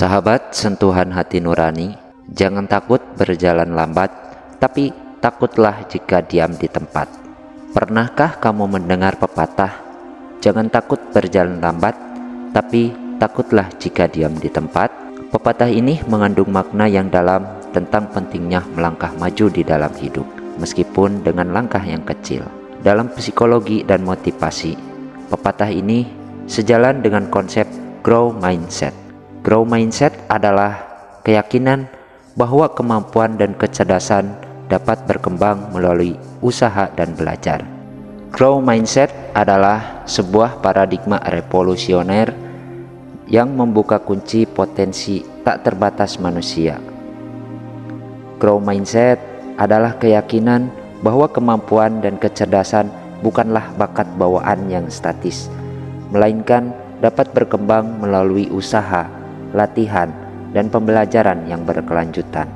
Sahabat sentuhan hati nurani, jangan takut berjalan lambat, tapi takutlah jika diam di tempat. Pernahkah kamu mendengar pepatah, jangan takut berjalan lambat, tapi takutlah jika diam di tempat? Pepatah ini mengandung makna yang dalam tentang pentingnya melangkah maju di dalam hidup, meskipun dengan langkah yang kecil. Dalam psikologi dan motivasi, pepatah ini sejalan dengan konsep grow mindset. Grow mindset adalah keyakinan bahwa kemampuan dan kecerdasan dapat berkembang melalui usaha dan belajar. Grow mindset adalah sebuah paradigma revolusioner yang membuka kunci potensi tak terbatas manusia. Grow mindset adalah keyakinan bahwa kemampuan dan kecerdasan bukanlah bakat bawaan yang statis, melainkan dapat berkembang melalui usaha, latihan, dan pembelajaran yang berkelanjutan.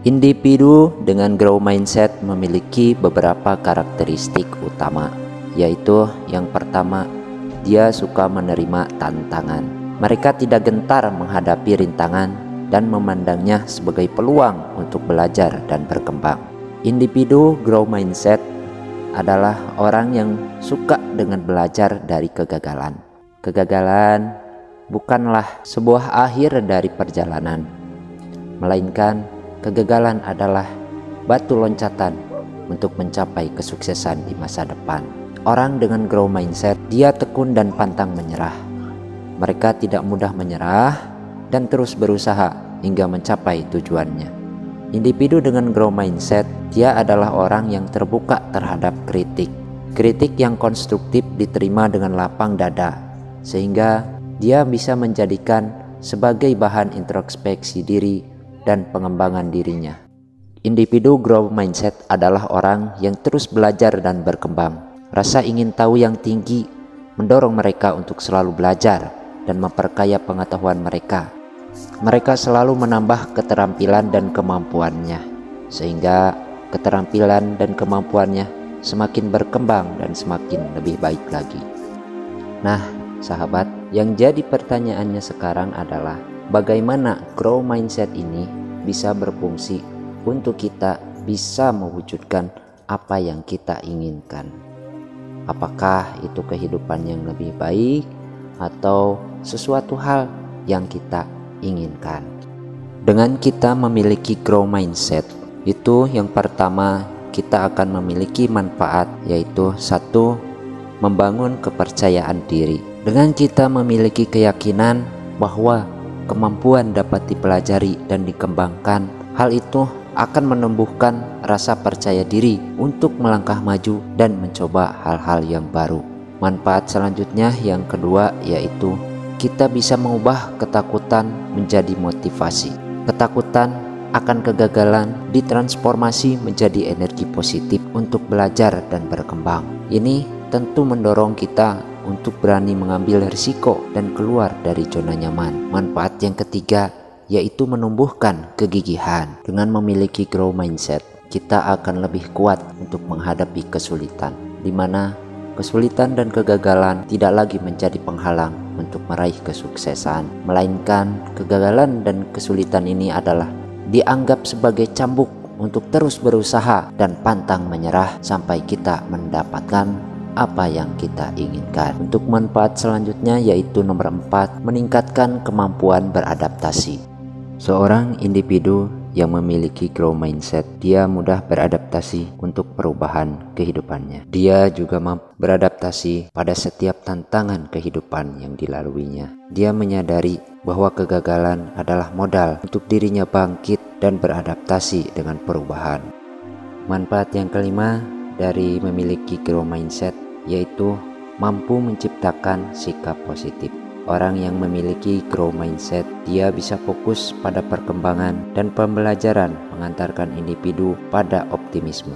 Individu dengan grow mindset memiliki beberapa karakteristik utama, yaitu yang pertama, dia suka menerima tantangan. Mereka tidak gentar menghadapi rintangan dan memandangnya sebagai peluang untuk belajar dan berkembang. Individu grow mindset adalah orang yang suka dengan belajar dari kegagalan. Kegagalan bukanlah sebuah akhir dari perjalanan, melainkan kegagalan adalah batu loncatan untuk mencapai kesuksesan di masa depan. Orang dengan grow mindset, dia tekun dan pantang menyerah. Mereka tidak mudah menyerah dan terus berusaha hingga mencapai tujuannya. Individu dengan grow mindset, dia adalah orang yang terbuka terhadap kritik. Kritik yang konstruktif diterima dengan lapang dada, sehingga dia bisa menjadikan sebagai bahan introspeksi diri dan pengembangan dirinya. Individu grow mindset adalah orang yang terus belajar dan berkembang. Rasa ingin tahu yang tinggi mendorong mereka untuk selalu belajar dan memperkaya pengetahuan mereka. Mereka selalu menambah keterampilan dan kemampuannya, sehingga keterampilan dan kemampuannya semakin berkembang dan semakin lebih baik lagi. Nah, sahabat, yang jadi pertanyaannya sekarang adalah bagaimana grow mindset ini bisa berfungsi untuk kita bisa mewujudkan apa yang kita inginkan. Apakah itu kehidupan yang lebih baik atau sesuatu hal yang kita inginkan. Dengan kita memiliki grow mindset, itu yang pertama kita akan memiliki manfaat, yaitu satu, membangun kepercayaan diri. Dengan kita memiliki keyakinan bahwa kemampuan dapat dipelajari dan dikembangkan, hal itu akan menumbuhkan rasa percaya diri untuk melangkah maju dan mencoba hal-hal yang baru. Manfaat selanjutnya yang kedua, yaitu kita bisa mengubah ketakutan menjadi motivasi. Ketakutan akan kegagalan ditransformasi menjadi energi positif untuk belajar dan berkembang. Ini tentu mendorong kita untuk berani mengambil risiko dan keluar dari zona nyaman. Manfaat yang ketiga yaitu menumbuhkan kegigihan. Dengan memiliki grow mindset, kita akan lebih kuat untuk menghadapi kesulitan, di mana kesulitan dan kegagalan tidak lagi menjadi penghalang untuk meraih kesuksesan, melainkan kegagalan dan kesulitan ini adalah dianggap sebagai cambuk untuk terus berusaha dan pantang menyerah sampai kita mendapatkan apa yang kita inginkan. Untuk manfaat selanjutnya yaitu nomor 4, meningkatkan kemampuan beradaptasi. Seorang individu yang memiliki grow mindset, dia mudah beradaptasi untuk perubahan kehidupannya. Dia juga mampu beradaptasi pada setiap tantangan kehidupan yang dilaluinya. Dia menyadari bahwa kegagalan adalah modal untuk dirinya bangkit dan beradaptasi dengan perubahan. Manfaat yang kelima dari memiliki grow mindset yaitu mampu menciptakan sikap positif. Orang yang memiliki grow mindset, dia bisa fokus pada perkembangan dan pembelajaran mengantarkan individu pada optimisme.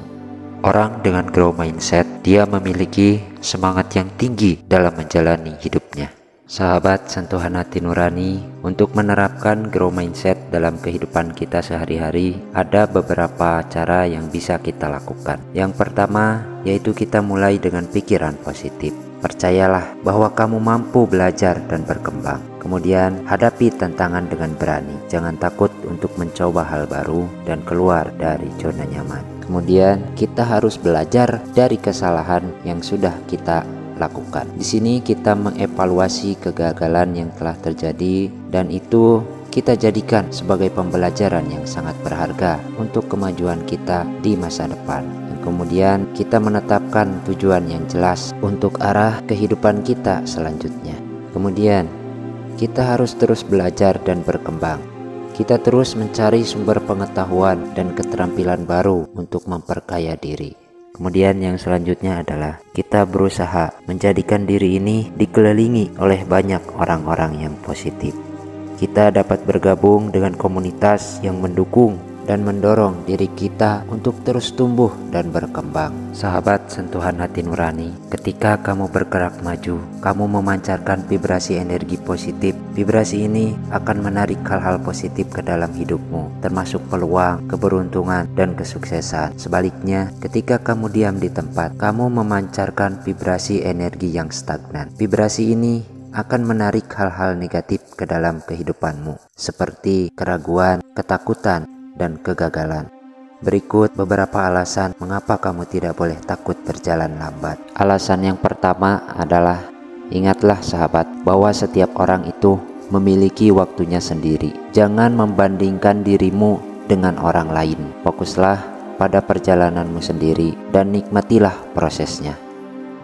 Orang dengan grow mindset, dia memiliki semangat yang tinggi dalam menjalani hidupnya. Sahabat sentuhan hati nurani, untuk menerapkan grow mindset dalam kehidupan kita sehari-hari, ada beberapa cara yang bisa kita lakukan. Yang pertama, yaitu kita mulai dengan pikiran positif. Percayalah bahwa kamu mampu belajar dan berkembang. Kemudian hadapi tantangan dengan berani. Jangan takut untuk mencoba hal baru dan keluar dari zona nyaman. Kemudian kita harus belajar dari kesalahan yang sudah kita lakukan. Di sini kita mengevaluasi kegagalan yang telah terjadi dan itu kita jadikan sebagai pembelajaran yang sangat berharga untuk kemajuan kita di masa depan. Kemudian kita menetapkan tujuan yang jelas untuk arah kehidupan kita selanjutnya. Kemudian kita harus terus belajar dan berkembang. Kita terus mencari sumber pengetahuan dan keterampilan baru untuk memperkaya diri. Kemudian yang selanjutnya adalah kita berusaha menjadikan diri ini dikelilingi oleh banyak orang-orang yang positif. Kita dapat bergabung dengan komunitas yang mendukung dan mendorong diri kita untuk terus tumbuh dan berkembang. Sahabat sentuhan hati nurani, ketika kamu bergerak maju, kamu memancarkan vibrasi energi positif. Vibrasi ini akan menarik hal-hal positif ke dalam hidupmu, termasuk peluang, keberuntungan, dan kesuksesan. Sebaliknya, ketika kamu diam di tempat, kamu memancarkan vibrasi energi yang stagnan. Vibrasi ini akan menarik hal-hal negatif ke dalam kehidupanmu, seperti keraguan, ketakutan, dan kegagalan. Berikut beberapa alasan mengapa kamu tidak boleh takut berjalan lambat. Alasan yang pertama adalah, ingatlah sahabat bahwa setiap orang itu memiliki waktunya sendiri. Jangan membandingkan dirimu dengan orang lain. Fokuslah pada perjalananmu sendiri dan nikmatilah prosesnya.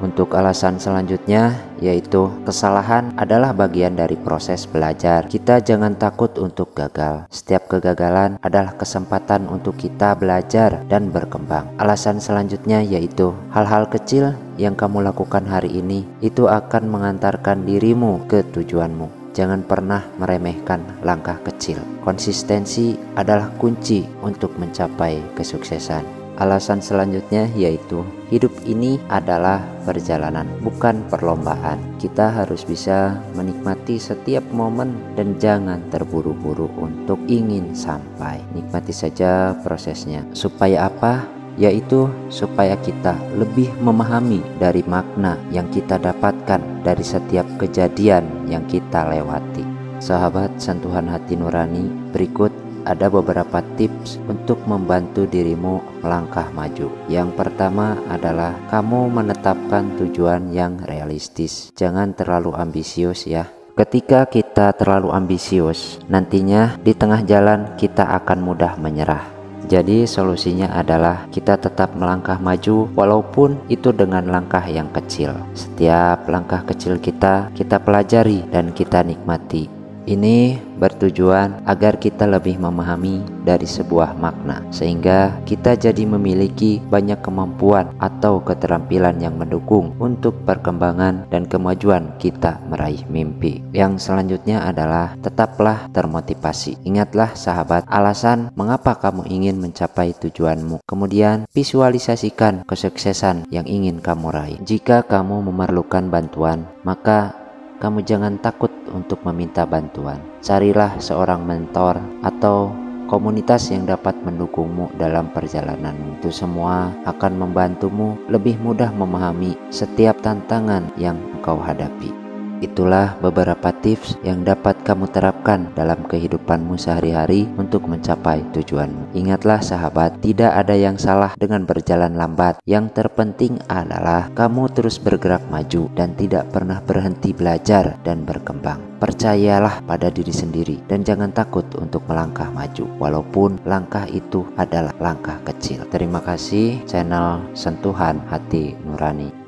Untuk alasan selanjutnya, yaitu kesalahan adalah bagian dari proses belajar. Kita jangan takut untuk gagal. Setiap kegagalan adalah kesempatan untuk kita belajar dan berkembang. Alasan selanjutnya yaitu hal-hal kecil yang kamu lakukan hari ini itu akan mengantarkan dirimu ke tujuanmu. Jangan pernah meremehkan langkah kecil. Konsistensi adalah kunci untuk mencapai kesuksesan. Alasan selanjutnya yaitu hidup ini adalah perjalanan, bukan perlombaan. Kita harus bisa menikmati setiap momen dan jangan terburu-buru untuk ingin sampai. Nikmati saja prosesnya. Supaya apa? Yaitu supaya kita lebih memahami dari makna yang kita dapatkan dari setiap kejadian yang kita lewati. Sahabat sentuhan hati nurani, berikut ada beberapa tips untuk membantu dirimu melangkah maju. Yang pertama adalah kamu menetapkan tujuan yang realistis. Jangan terlalu ambisius ya. Ketika kita terlalu ambisius, nantinya di tengah jalan kita akan mudah menyerah. Jadi solusinya adalah kita tetap melangkah maju walaupun itu dengan langkah yang kecil. Setiap langkah kecil kita pelajari dan kita nikmati. Ini bertujuan agar kita lebih memahami dari sebuah makna, sehingga kita jadi memiliki banyak kemampuan atau keterampilan yang mendukung untuk perkembangan dan kemajuan kita meraih mimpi. Yang selanjutnya adalah tetaplah termotivasi. Ingatlah sahabat, alasan mengapa kamu ingin mencapai tujuanmu. Kemudian visualisasikan kesuksesan yang ingin kamu raih. Jika kamu memerlukan bantuan, maka kamu jangan takut untuk meminta bantuan. Carilah seorang mentor atau komunitas yang dapat mendukungmu dalam perjalananmu. Itu semua akan membantumu lebih mudah memahami setiap tantangan yang engkau hadapi. Itulah beberapa tips yang dapat kamu terapkan dalam kehidupanmu sehari-hari untuk mencapai tujuanmu. Ingatlah sahabat, tidak ada yang salah dengan berjalan lambat. Yang terpenting adalah kamu terus bergerak maju dan tidak pernah berhenti belajar dan berkembang. Percayalah pada diri sendiri dan jangan takut untuk melangkah maju, walaupun langkah itu adalah langkah kecil. Terima kasih channel Sentuhan Hati Nurani.